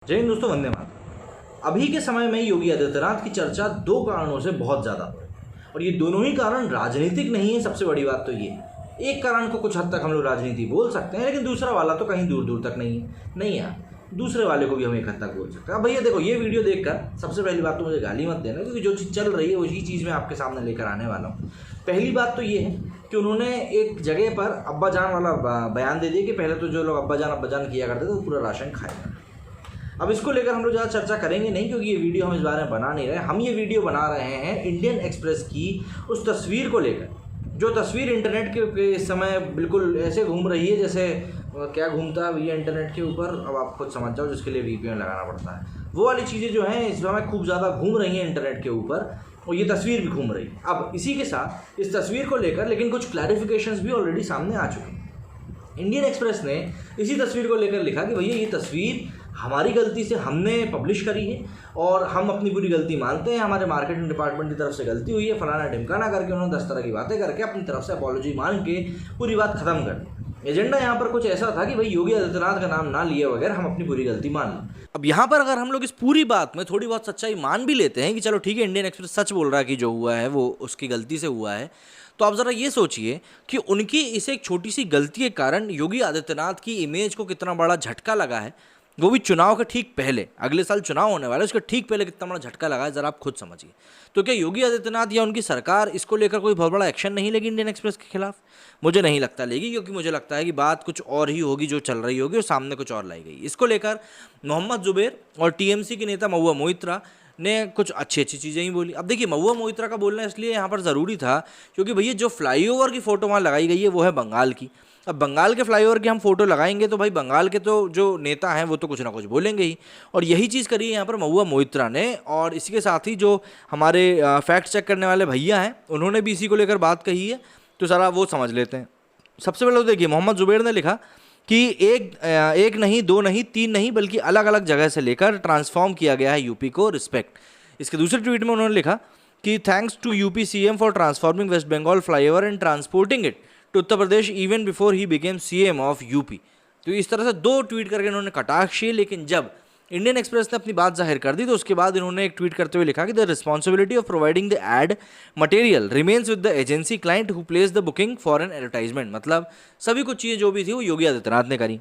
जय हिंद दोस्तों, वंदे मातरम। अभी के समय में योगी आदित्यनाथ की चर्चा दो कारणों से बहुत ज़्यादा हो रही है और ये दोनों ही कारण राजनीतिक नहीं है। सबसे बड़ी बात तो ये है, एक कारण को कुछ हद तक हम लोग राजनीति बोल सकते हैं, लेकिन दूसरा वाला तो कहीं दूर दूर तक नहीं है। दूसरे वाले को भी हम एक हद तक बोल सकते हैं। अब भैया देखो, ये वीडियो देखकर सबसे पहली बात तो मुझे गाली मत देना, क्योंकि जो चीज़ चल रही है वही चीज़ मैं आपके सामने लेकर आने वाला हूँ। पहली बात तो ये है कि उन्होंने एक जगह पर अब्बा जान वाला बयान दे दिया कि पहले तो जो लोग अब्बा जान किया करते थे वो पूरा राशन खाएगा। अब इसको लेकर हम लोग ज़्यादा चर्चा करेंगे नहीं, क्योंकि ये वीडियो हम इस बारे में बना नहीं रहे। हम ये वीडियो बना रहे हैं इंडियन एक्सप्रेस की उस तस्वीर को लेकर, जो तस्वीर इंटरनेट के इस समय बिल्कुल ऐसे घूम रही है जैसे क्या घूमता है भैया इंटरनेट के ऊपर, अब आप खुद समझ जाओ, जिसके लिए VPN लगाना पड़ता है। वो वाली चीज़ें जो हैं इस समय खूब ज़्यादा घूम रही हैं इंटरनेट के ऊपर, और ये तस्वीर भी घूम रही है। अब इसी के साथ इस तस्वीर को लेकर लेकिन कुछ क्लैरिफिकेशंस भी ऑलरेडी सामने आ चुके हैं। इंडियन एक्सप्रेस ने इसी तस्वीर को लेकर लिखा कि भैया ये तस्वीर हमारी गलती से हमने पब्लिश करी है और हम अपनी पूरी गलती मानते हैं, हमारे मार्केटिंग डिपार्टमेंट की तरफ से गलती हुई है, फलाना ढिमकाना करके उन्होंने 10 तरह की बातें करके अपनी तरफ से अपॉलॉजी मांग के पूरी बात खत्म कर दी। एजेंडा यहाँ पर कुछ ऐसा था कि भाई योगी आदित्यनाथ का नाम ना लिए बगैर हम अपनी पूरी गलती मान लें। अब यहाँ पर अगर हम लोग इस पूरी बात में थोड़ी बहुत सच्चाई मान भी लेते हैं कि चलो ठीक है, इंडियन एक्सप्रेस सच बोल रहा है कि जो हुआ है वो उसकी गलती से हुआ है, तो आप ज़रा ये सोचिए कि उनकी इस एक छोटी सी गलती के कारण योगी आदित्यनाथ की इमेज को कितना बड़ा झटका लगा है, वो भी चुनाव के ठीक पहले। अगले साल चुनाव होने वाला है, उसके ठीक पहले कितना बड़ा झटका लगा है, ज़रा आप खुद समझिए। तो क्या योगी आदित्यनाथ या उनकी सरकार इसको लेकर कोई बहुत बड़ा एक्शन नहीं लेगी इंडियन एक्सप्रेस के खिलाफ? मुझे नहीं लगता लेगी, क्योंकि मुझे लगता है कि बात कुछ और ही होगी जो चल रही होगी और सामने कुछ और लाई गई। इसको लेकर मोहम्मद जुबैर और TMC के नेता महुआ मोइत्रा ने कुछ अच्छी चीज़ें ही बोली। अब देखिए, महुआ मोइत्रा का बोलना इसलिए यहाँ पर ज़रूरी था क्योंकि भैया जो फ्लाईओवर की फ़ोटो वहाँ लगाई गई है वो है बंगाल की। अब बंगाल के फ्लाईओवर की हम फोटो लगाएंगे तो भाई बंगाल के तो जो नेता हैं वो तो कुछ ना कुछ बोलेंगे ही, और यही चीज़ करी है यहाँ पर महुआ मोइत्रा ने। और इसी के साथ ही जो हमारे फैक्ट चेक करने वाले भैया हैं उन्होंने भी इसी को लेकर बात कही है, तो सारा वो समझ लेते हैं। सबसे पहले तो देखिए, मोहम्मद जुबैर ने लिखा कि एक नहीं, दो नहीं, तीन नहीं, बल्कि अलग अलग जगह से लेकर ट्रांसफॉर्म किया गया है यूपी को, रिस्पेक्ट। इसके दूसरे ट्वीट में उन्होंने लिखा कि thanks to UP CM for transforming West Bengal flyover and transporting it to Uttar Pradesh even before he became CM of UP. तो इस तरह से दो ट्वीट करके इन्होंने कटाक्ष किए, लेकिन जब इंडियन एक्सप्रेस ने अपनी बात जाहिर कर दी तो उसके बाद इन्होंने एक ट्वीट करते हुए लिखा कि the responsibility of providing the ad material remains with the agency client who place the booking for an advertisement. मतलब सभी कुछ चीज़ें जो भी थी वो योगी आदित्यनाथ ने करी।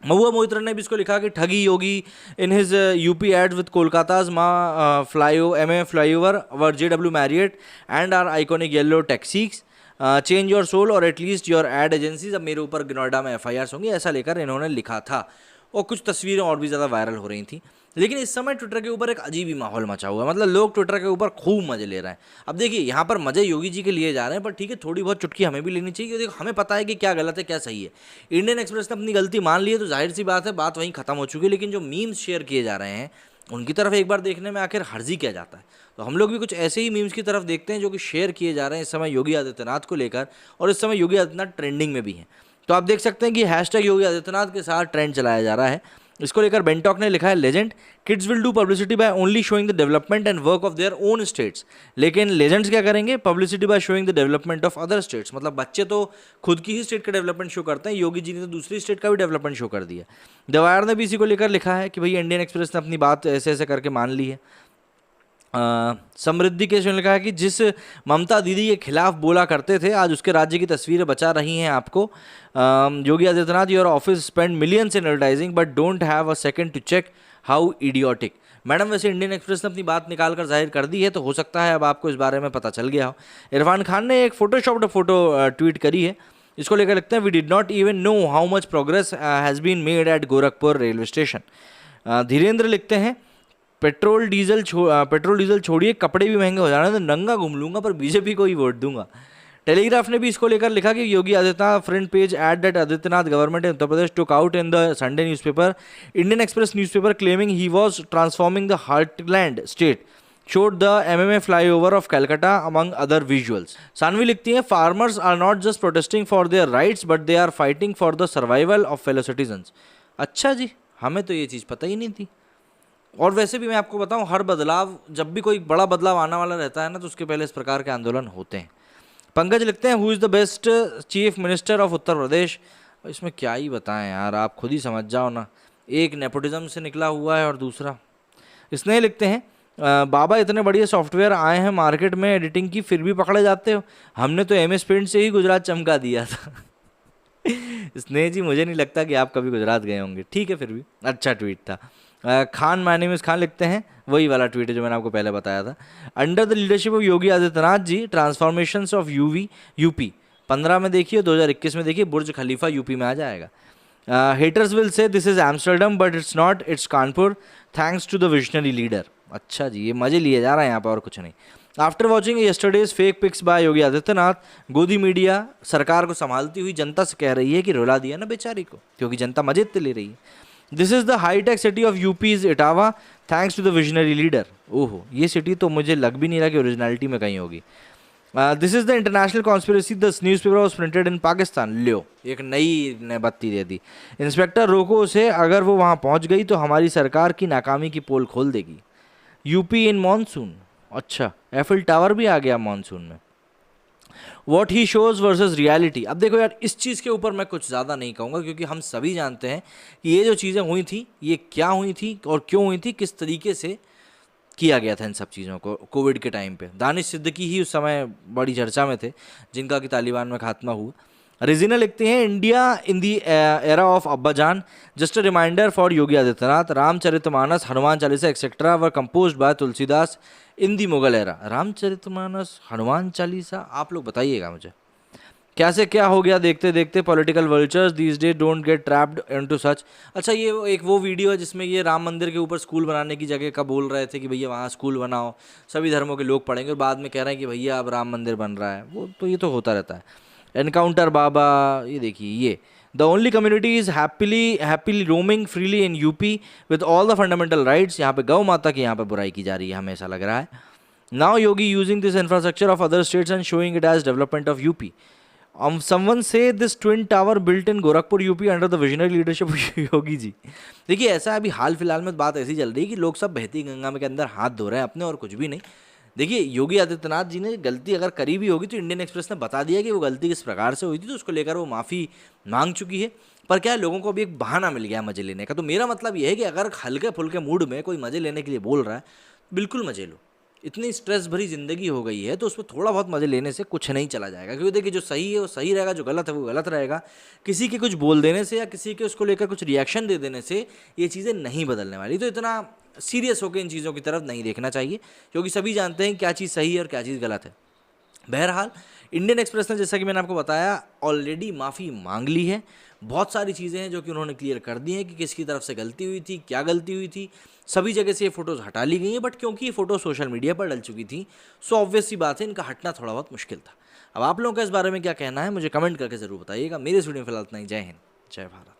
महुआ मोइत्रा ने भी इसको लिखा कि ठगी Yogi in his UP ads with Kolkata's MA flyover where JW Marriott and our iconic yellow taxis change your soul or at least your ad agencies. अब मेरे ऊपर नोएडा में FIRs होंगी, ऐसा लेकर इन्होंने लिखा था। और कुछ तस्वीरें और भी ज़्यादा वायरल हो रही थी। लेकिन इस समय ट्विटर के ऊपर एक अजीब ही माहौल मचा हुआ है, मतलब लोग ट्विटर के ऊपर खूब मजे ले रहे हैं। अब देखिए, यहाँ पर मजे योगी जी के लिए जा रहे हैं, पर ठीक है, थोड़ी बहुत चुटकी हमें भी लेनी चाहिए, क्योंकि हमें पता है कि क्या गलत है क्या सही है। इंडियन एक्सप्रेस ने अपनी गलती मान ली है तो जाहिर सी बात है, बात वहीं खत्म हो चुकी है। लेकिन जो मीम्स शेयर किए जा रहे हैं उनकी तरफ एक बार देखने में आखिर हर्जी क्या जाता है, तो हम लोग भी कुछ ऐसे ही मीम्स की तरफ देखते हैं जो कि शेयर किए जा रहे हैं इस समय योगी आदित्यनाथ को लेकर, और इस समय योगी आदित्यनाथ ट्रेंडिंग में भी हैं। तो आप देख सकते हैं कि हैशटैग योगी आदित्यनाथ के साथ ट्रेंड चलाया जा रहा है। इसको लेकर बेंटॉक ने लिखा है, legend kids will do publicity by only showing the development and work of their own states. लेकिन लेजेंड्स क्या करेंगे? Publicity by showing the development of other states. मतलब बच्चे तो खुद की ही स्टेट का डेवलपमेंट शो करते हैं, योगी जी ने तो दूसरी स्टेट का भी डेवलपमेंट शो कर दिया। द वायर ने भी इसी को लेकर लिखा है कि भाई इंडियन एक्सप्रेस ने अपनी बात ऐसे ऐसे करके मान ली है। समृद्धि के लिखा है कि जिस ममता दीदी के खिलाफ बोला करते थे आज उसके राज्य की तस्वीरें बचा रही हैं आपको। Yogi Adityanath, your office spend millions in advertising but don't have a second to check how idiotic. Madam, वैसे इंडियन एक्सप्रेस ने अपनी बात निकाल कर जाहिर कर दी है, तो हो सकता है अब आपको इस बारे में पता चल गया हो। इरफान खान ने एक फोटोशॉप्ड फोटो ट्वीट करी है। इसको लेकर लिखते हैं, we did not even know how much progress has been made at Gorakhpur railway station. Dhirendra लिखते हैं, पेट्रोल डीजल छोड़िए, कपड़े भी महंगे हो जाने तो नंगा घूम लूंगा पर बीजेपी को ही वोट दूंगा। टेलीग्राफ ने भी इसको लेकर लिखा कि Yogi Adityanath front page ad that Adityanath government in Uttar Pradesh took out in the Sunday newspaper Indian Express newspaper claiming he was transforming the heartland state showed the MMA flyover of Calcutta among other visuals. Saanvi लिखती है, farmers are not just protesting for their rights but they are fighting for the survival of fellow citizens. अच्छा जी, हमें तो ये चीज़ पता ही नहीं थी। और वैसे भी मैं आपको बताऊं, हर बदलाव, जब भी कोई बड़ा बदलाव आने वाला रहता है ना, तो उसके पहले इस प्रकार के आंदोलन होते हैं। पंकज लिखते हैं, who is the best chief minister of Uttar Pradesh. इसमें क्या ही बताएं यार, आप खुद ही समझ जाओ ना। एक नेपोटिज्म से निकला हुआ है और दूसरा स्नेह लिखते हैं बाबा इतने बढ़िया सॉफ्टवेयर आए हैं मार्केट में एडिटिंग की, फिर भी पकड़े जाते हो। हमने तो MS पेंट से ही गुजरात चमका दिया था। स्नेह जी मुझे नहीं लगता कि आप कभी गुजरात गए होंगे, ठीक है फिर भी अच्छा ट्वीट था। Khan my name is Khan लिखते हैं, वही वाला ट्वीट है जो मैंने आपको पहले बताया था। Under the leadership of Yogi Adityanath ji transformations of UP 15 में देखिए, 2021 में देखिए बुर्ज खलीफा यूपी में आ जाएगा। Haters will say this is Amsterdam but it's not, it's Kanpur, thanks to the visionary leader. अच्छा जी, ये मजे लिए जा रहा है यहाँ पर और कुछ नहीं। After watching yesterday's fake pics by Yogi Adityanath, गोदी मीडिया सरकार को संभालती हुई जनता से कह रही है कि रुला दिया ना बेचारी को, क्योंकि जनता मजे इतने ले रही है। This is the high tech city of UP is Etawah, thanks to the visionary leader. ओहो, ये सिटी तो मुझे लग भी नहीं रहा कि ओरिजिनलिटी में कहीं होगी। This is the international conspiracy, this newspaper was printed in Pakistan. लो, एक नई ने बत्ती दे दी। इंस्पेक्टर रोको उसे, अगर वो वहाँ पहुँच गई तो हमारी सरकार की नाकामी की पोल खोल देगी। यूपी इन मानसून, अच्छा एफिल टावर भी आ गया मानसून में। What he shows versus reality. अब देखो यार, इस चीज़ के ऊपर मैं कुछ ज़्यादा नहीं कहूँगा, क्योंकि हम सभी जानते हैं कि ये जो चीज़ें हुई थी ये क्या हुई थी और क्यों हुई थी, किस तरीके से किया गया था इन सब चीज़ों को कोविड के टाइम पे। दानिश सिद्दीकी ही उस समय बड़ी चर्चा में थे, जिनका कि तालिबान में खात्मा हुआ। रिजिना लिखते हैं, India in the era of अब्बाजान, just a reminder for Yogi Adityanath, Ramcharitmanas, Hanuman Chalisa etcetera were composed by Tulsidas in the Mughal era. Ramcharitmanas, Hanuman Chalisa, आप लोग बताइएगा मुझे क्या से क्या हो गया देखते देखते। Political vultures these day don't get trapped into सच। अच्छा, ये एक वो वीडियो है जिसमें ये राम मंदिर के ऊपर स्कूल बनाने की जगह का बोल रहे थे कि भैया वहाँ स्कूल बनाओ, सभी धर्मों के लोग पढ़ेंगे, और बाद में कह रहे हैं कि भैया अब राम मंदिर बन रहा है। वो तो ये तो होता रहता है। एनकाउंटर बाबा, ये देखिए, ये the only community is happily roaming freely in UP with all the fundamental rights. यहाँ पे गौ माता की यहाँ पे बुराई की जा रही है, हमें ऐसा लग रहा है। Now Yogi using this infrastructure of other states and showing it as development of UP. Someone say this twin tower built in Gorakhpur UP under the visionary leadership of Yogi ji. देखिए, ऐसा है अभी हाल फिलहाल में बात ऐसी चल रही है कि लोग सब बहती गंगा में के अंदर हाथ धो रहे हैं अपने, और कुछ भी नहीं। देखिए, योगी आदित्यनाथ जी ने गलती अगर करी भी होगी तो इंडियन एक्सप्रेस ने बता दिया कि वो गलती किस प्रकार से हुई थी, तो उसको लेकर वो माफ़ी मांग चुकी है। पर क्या है, लोगों को अभी एक बहाना मिल गया मजे लेने का। तो मेरा मतलब ये है कि अगर हल्के फुल्के मूड में कोई मजे लेने के लिए बोल रहा है, बिल्कुल मजे लो। इतनी स्ट्रेस भरी ज़िंदगी हो गई है तो उसमें थोड़ा बहुत मज़े लेने से कुछ नहीं चला जाएगा, क्योंकि देखिए, जो सही है वो सही रहेगा, जो गलत है वो गलत रहेगा। किसी के कुछ बोल देने से या किसी के उसको लेकर कुछ रिएक्शन दे देने से ये चीज़ें नहीं बदलने वाली। तो इतना सीरियस होकर इन चीज़ों की तरफ नहीं देखना चाहिए, क्योंकि सभी जानते हैं क्या चीज़ सही है और क्या चीज़ गलत है। बहरहाल, इंडियन एक्सप्रेस ने, जैसा कि मैंने आपको बताया, ऑलरेडी माफ़ी मांग ली है। बहुत सारी चीज़ें हैं जो कि उन्होंने क्लियर कर दी हैं कि किसकी तरफ से गलती हुई थी, क्या गलती हुई थी। सभी जगह से ये फ़ोटोज़ हटा ली गई हैं, बट क्योंकि ये फ़ोटो सोशल मीडिया पर डल चुकी थी, सो ऑब्वियस सी बात है, इनका हटना थोड़ा बहुत मुश्किल था। अब आप लोगों का इस बारे में क्या कहना है, मुझे कमेंट करके ज़रूर बताइएगा। मेरे इस वीडियो में फिलहाल इतना ही। जय हिंद, जय भारत।